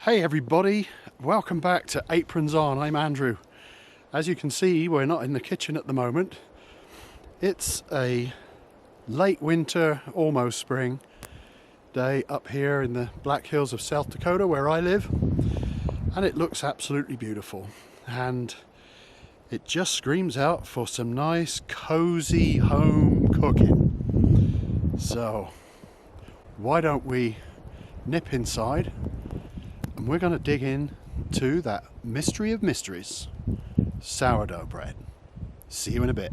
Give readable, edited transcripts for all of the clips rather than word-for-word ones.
Hey everybody, welcome back to Aprons On. I'm Andrew. As you can see, we're not in the kitchen at the moment. It's a late winter, almost spring day up here in the Black Hills of South Dakota where I live, and it looks absolutely beautiful, and it just screams out for some nice cozy home cooking. So why don't we nip inside and we're going to dig in to that mystery of mysteries, sourdough bread. See you in a bit.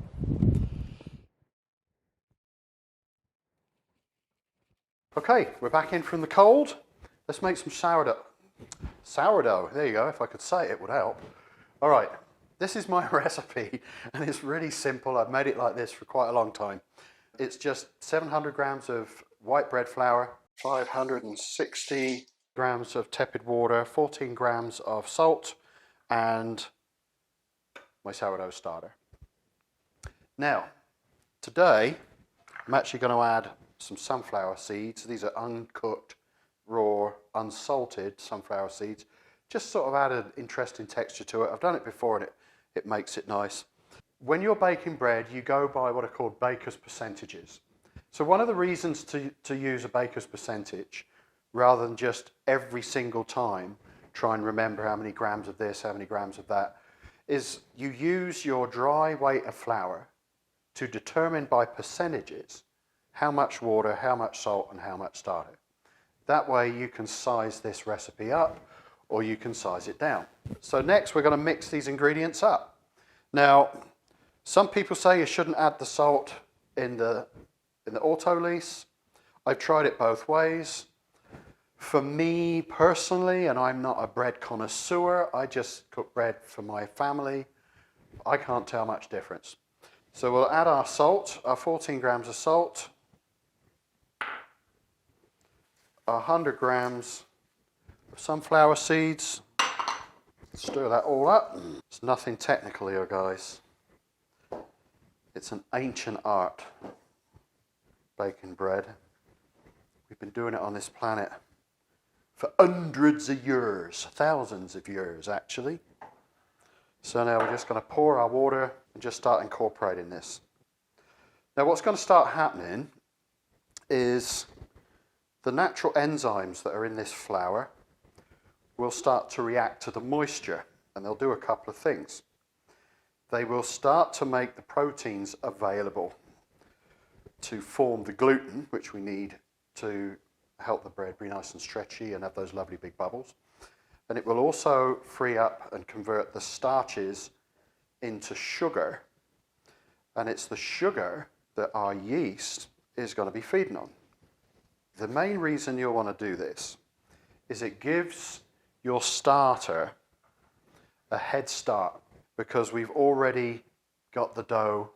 Okay, we're back in from the cold. Let's make some sourdough. Sourdough, there you go. If I could say it, it would help. All right, this is my recipe, and it's really simple. I've made it like this for quite a long time. It's just 700 grams of white bread flour, 560 grams of tepid water, 14 grams of salt, and my sourdough starter. Now, today I'm actually going to add some sunflower seeds. These are uncooked, raw, unsalted sunflower seeds. Just sort of add an interesting texture to it. I've done it before and it makes it nice. When you're baking bread, you go by what are called baker's percentages. So one of the reasons to use a baker's percentage, rather than just every single time try and remember how many grams of this, how many grams of that, is you use your dry weight of flour to determine by percentages how much water, how much salt, and how much starter. That way you can size this recipe up or you can size it down. So next we're going to mix these ingredients up. Now, some people say you shouldn't add the salt in the autolyse. I've tried it both ways. For me personally, and I'm not a bread connoisseur, I just cook bread for my family, I can't tell much difference. So we'll add our salt, our 14 grams of salt, 100 grams of sunflower seeds. Stir that all up. It's nothing technical here, guys. It's an ancient art, baking bread. We've been doing it on this planet for hundreds of years, thousands of years actually. So now we're just going to pour our water and just start incorporating this. Now what's going to start happening is the natural enzymes that are in this flour will start to react to the moisture, and they'll do a couple of things. They will start to make the proteins available to form the gluten, which we need to help the bread be nice and stretchy and have those lovely big bubbles. And it will also free up and convert the starches into sugar. And it's the sugar that our yeast is going to be feeding on. The main reason you'll want to do this is it gives your starter a head start because we've already got the dough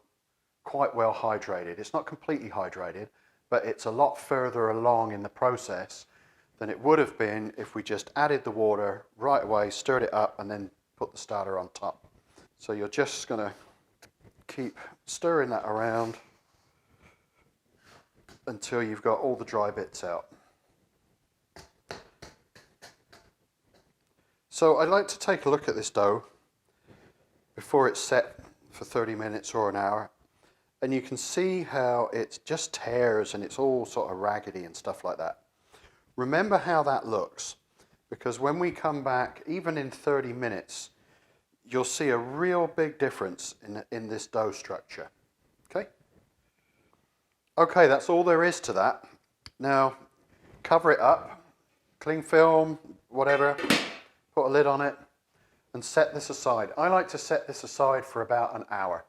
quite well hydrated. It's not completely hydrated, but it's a lot further along in the process than it would have been if we just added the water right away, stirred it up, and then put the starter on top. So you're just going to keep stirring that around until you've got all the dry bits out. So I'd like to take a look at this dough before it's set for 30 minutes or an hour. And you can see how it just tears and it's all sort of raggedy and stuff like that. Remember how that looks, because when we come back, even in 30 minutes, you'll see a real big difference in this dough structure. Okay? Okay, that's all there is to that. Now, cover it up, cling film, whatever, put a lid on it, and set this aside. I like to set this aside for about an hour.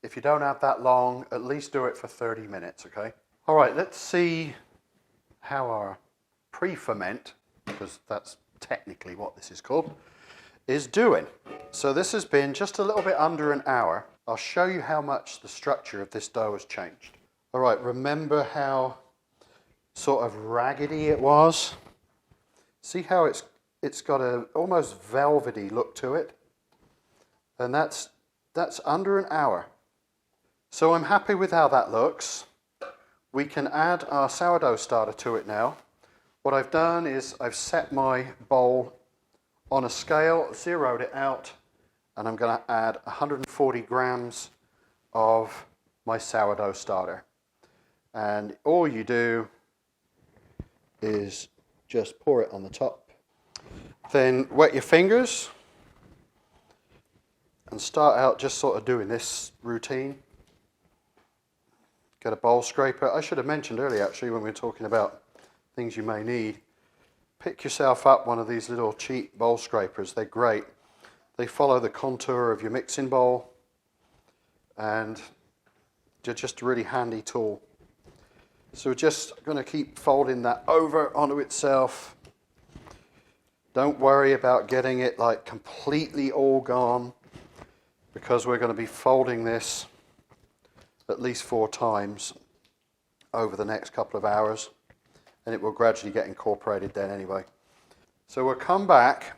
If you don't have that long, at least do it for 30 minutes, okay? All right, let's see how our pre-ferment, because that's technically what this is called, is doing. So this has been just a little bit under an hour. I'll show you how much the structure of this dough has changed. All right, remember how sort of raggedy it was? See how it's got a almost velvety look to it? And that's under an hour. So I'm happy with how that looks. We can add our sourdough starter to it now. What I've done is I've set my bowl on a scale, zeroed it out, and I'm going to add 140 grams of my sourdough starter. And all you do is just pour it on the top. Then wet your fingers and start out just sort of doing this routine. Get a bowl scraper. I should have mentioned earlier actually when we were talking about things you may need. Pick yourself up one of these little cheap bowl scrapers. They're great. They follow the contour of your mixing bowl and they're just a really handy tool. So we're just going to keep folding that over onto itself. Don't worry about getting it like completely all gone because we're going to be folding this at least 4 times over the next couple of hours and it will gradually get incorporated then anyway. So we'll come back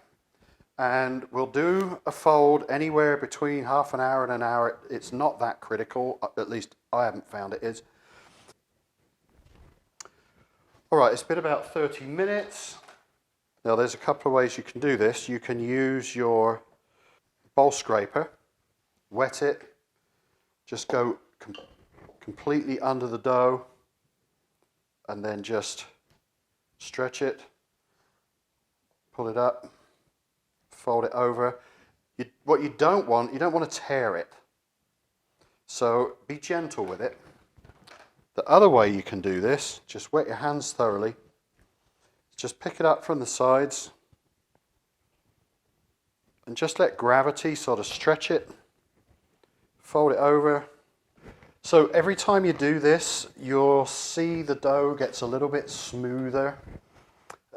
and we'll do a fold anywhere between half an hour and an hour. It's not that critical, at least I haven't found it is. All right, it's been about 30 minutes. Now there's a couple of ways you can do this. You can use your bowl scraper, wet it, just go completely under the dough and then just stretch it, pull it up, fold it over. What you don't want to tear it. So be gentle with it. The other way you can do this, just wet your hands thoroughly, just pick it up from the sides and just let gravity sort of stretch it, fold it over. So every time you do this, you'll see the dough gets a little bit smoother,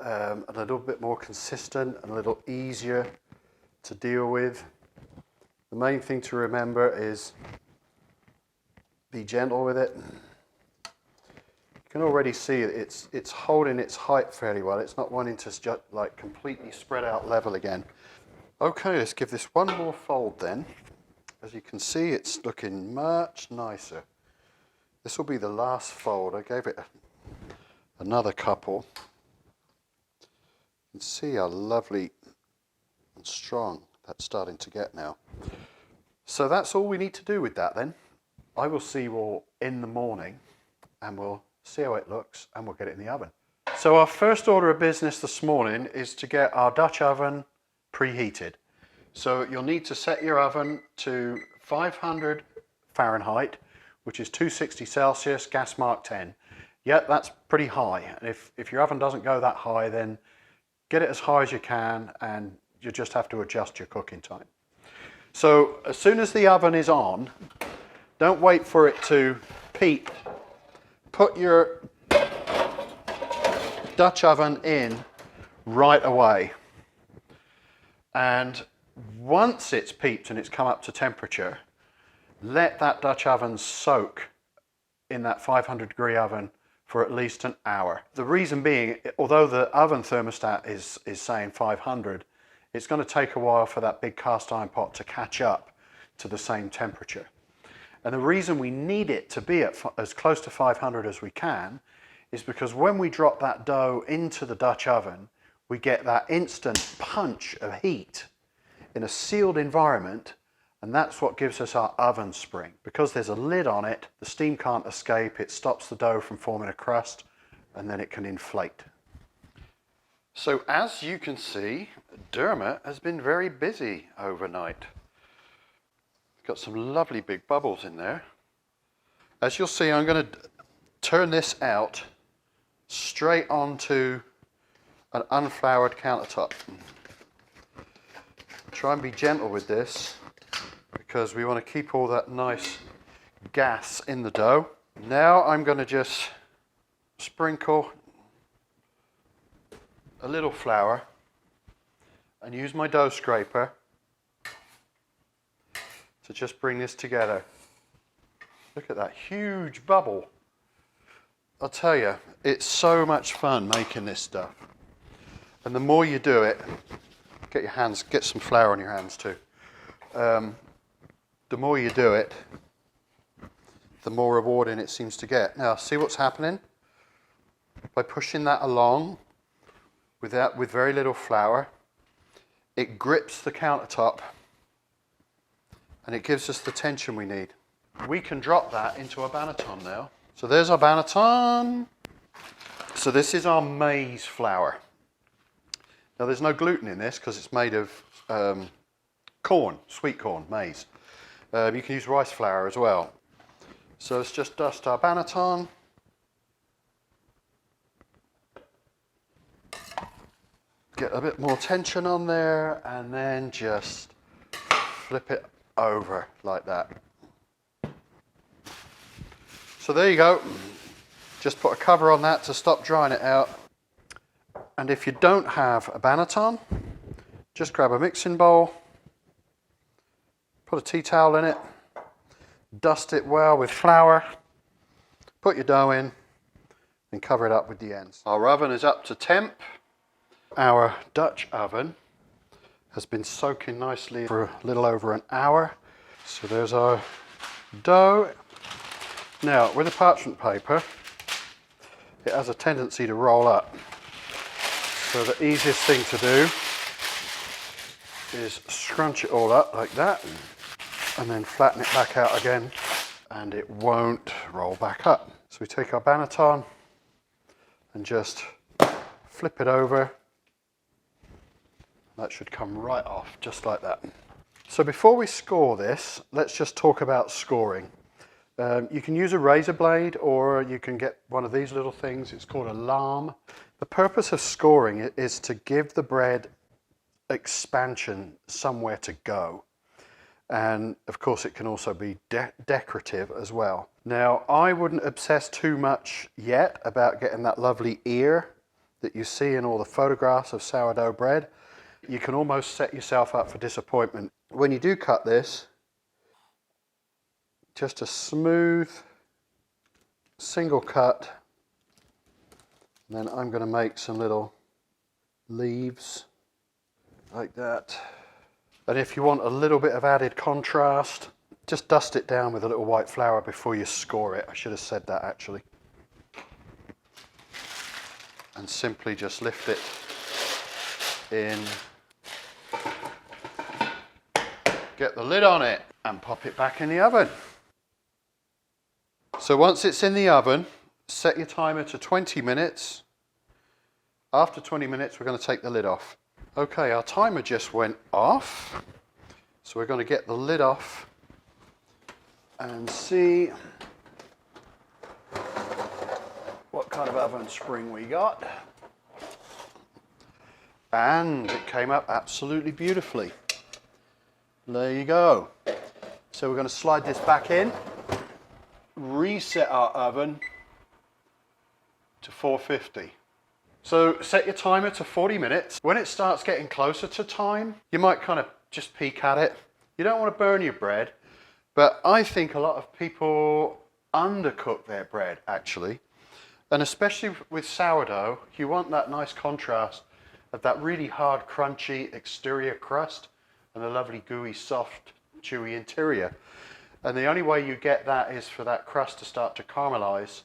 a little bit more consistent and a little easier to deal with. The main thing to remember is be gentle with it. You can already see it's holding its height fairly well. It's not wanting to just like completely spread out level again. Okay, let's give this one more fold then. As you can see, it's looking much nicer. This will be the last fold. I gave it another couple. You can see how lovely and strong that's starting to get now. So that's all we need to do with that then. I will see you all in the morning and we'll see how it looks and we'll get it in the oven. So our first order of business this morning is to get our Dutch oven preheated. So you'll need to set your oven to 500 Fahrenheit, which is 260 Celsius, gas mark 10. Yep, that's pretty high. And if your oven doesn't go that high, then get it as high as you can and you just have to adjust your cooking time. So as soon as the oven is on, don't wait for it to peak. Put your Dutch oven in right away. And once it's peaked and it's come up to temperature, let that Dutch oven soak in that 500 degree oven for at least an hour. The reason being, although the oven thermostat is saying 500, it's going to take a while for that big cast iron pot to catch up to the same temperature. And the reason we need it to be at as close to 500 as we can is because when we drop that dough into the Dutch oven, we get that instant punch of heat in a sealed environment, and that's what gives us our oven spring. Because there's a lid on it, the steam can't escape, it stops the dough from forming a crust, and then it can inflate. So as you can see, Dermot has been very busy overnight. Got some lovely big bubbles in there. As you'll see, I'm going to turn this out straight onto an unfloured countertop. Try and be gentle with this because we want to keep all that nice gas in the dough. Now I'm going to just sprinkle a little flour and use my dough scraper to just bring this together. Look at that huge bubble. I'll tell you, it's so much fun making this stuff. And the more you do it, get some flour on your hands too. The more you do it, the more rewarding it seems to get. Now, see what's happening? By pushing that along, with very little flour. It grips the countertop and it gives us the tension we need. We can drop that into our banneton now. So there's our banneton. So this is our maize flour. Now there's no gluten in this because it's made of corn, sweet corn, maize. You can use rice flour as well. So let's just dust our banneton. Get a bit more tension on there and then just flip it over like that. So there you go. Just put a cover on that to stop drying it out. And if you don't have a banneton, just grab a mixing bowl, put a tea towel in it, dust it well with flour, put your dough in, and cover it up with the ends. Our oven is up to temp. Our Dutch oven has been soaking nicely for a little over an hour. So there's our dough. Now, with a parchment paper, it has a tendency to roll up. So the easiest thing to do is scrunch it all up like that and then flatten it back out again and it won't roll back up. So we take our banneton and just flip it over. That should come right off, just like that. So before we score this, let's just talk about scoring. You can use a razor blade or you can get one of these little things. It's called a lame. The purpose of scoring is to give the bread expansion somewhere to go. And of course it can also be decorative as well. Now I wouldn't obsess too much yet about getting that lovely ear that you see in all the photographs of sourdough bread. You can almost set yourself up for disappointment. When you do cut this, just a smooth single cut. And then I'm going to make some little leaves like that. And if you want a little bit of added contrast, just dust it down with a little white flour before you score it. I should have said that actually. And simply just lift it in. Get the lid on it and pop it back in the oven. So once it's in the oven, set your timer to 20 minutes. After 20 minutes, we're going to take the lid off. Okay, our timer just went off. So we're going to get the lid off and see what kind of oven spring we got. And it came up absolutely beautifully. There you go. So we're going to slide this back in, reset our oven to 450. So set your timer to 40 minutes. When it starts getting closer to time, you might kind of just peek at it. You don't want to burn your bread, but I think a lot of people undercook their bread actually. And especially with sourdough, you want that nice contrast of that really hard, crunchy exterior crust and a lovely gooey, soft, chewy interior. And the only way you get that is for that crust to start to caramelize,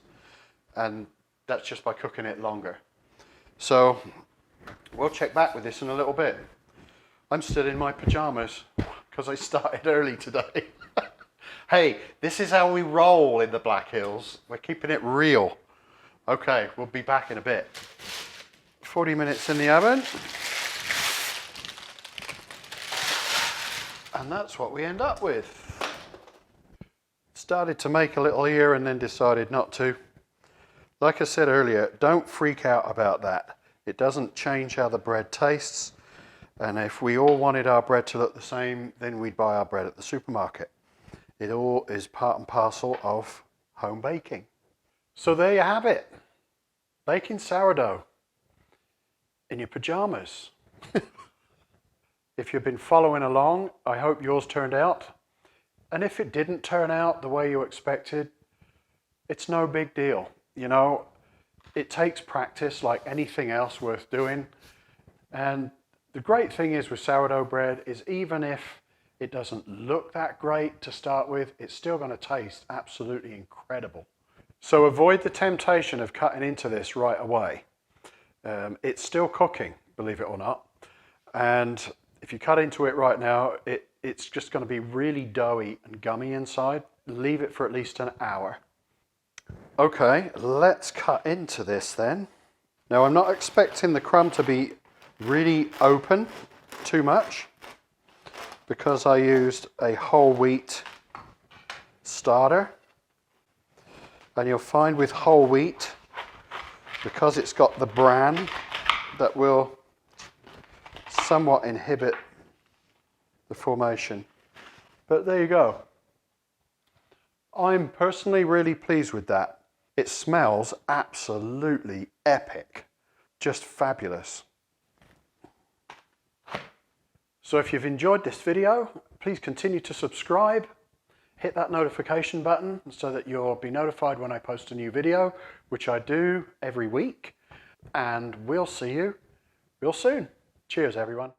and that's just by cooking it longer. So we'll check back with this in a little bit. I'm still in my pajamas because I started early today. Hey, this is how we roll in the Black Hills. We're keeping it real. Okay, we'll be back in a bit. 40 minutes in the oven. And that's what we end up with. Started to make a little ear and then decided not to. Like I said earlier, don't freak out about that. It doesn't change how the bread tastes. And if we all wanted our bread to look the same, then we'd buy our bread at the supermarket. It all is part and parcel of home baking. So there you have it. Baking sourdough in your pajamas. If you've been following along, I hope yours turned out. And if it didn't turn out the way you expected, it's no big deal. You know, it takes practice like anything else worth doing. And the great thing is with sourdough bread is even if it doesn't look that great to start with, it's still going to taste absolutely incredible. So avoid the temptation of cutting into this right away. It's still cooking, believe it or not. And if you cut into it right now, it's just going to be really doughy and gummy inside. Leave it for at least an hour. Okay, let's cut into this then. Now I'm not expecting the crumb to be really open too much because I used a whole wheat starter. And you'll find with whole wheat, because it's got the bran, that will somewhat inhibit the formation. But there you go. I'm personally really pleased with that. It smells absolutely epic. Just fabulous. So if you've enjoyed this video, please continue to subscribe. Hit that notification button so that you'll be notified when I post a new video, which I do every week. And we'll see you real soon. Cheers, everyone.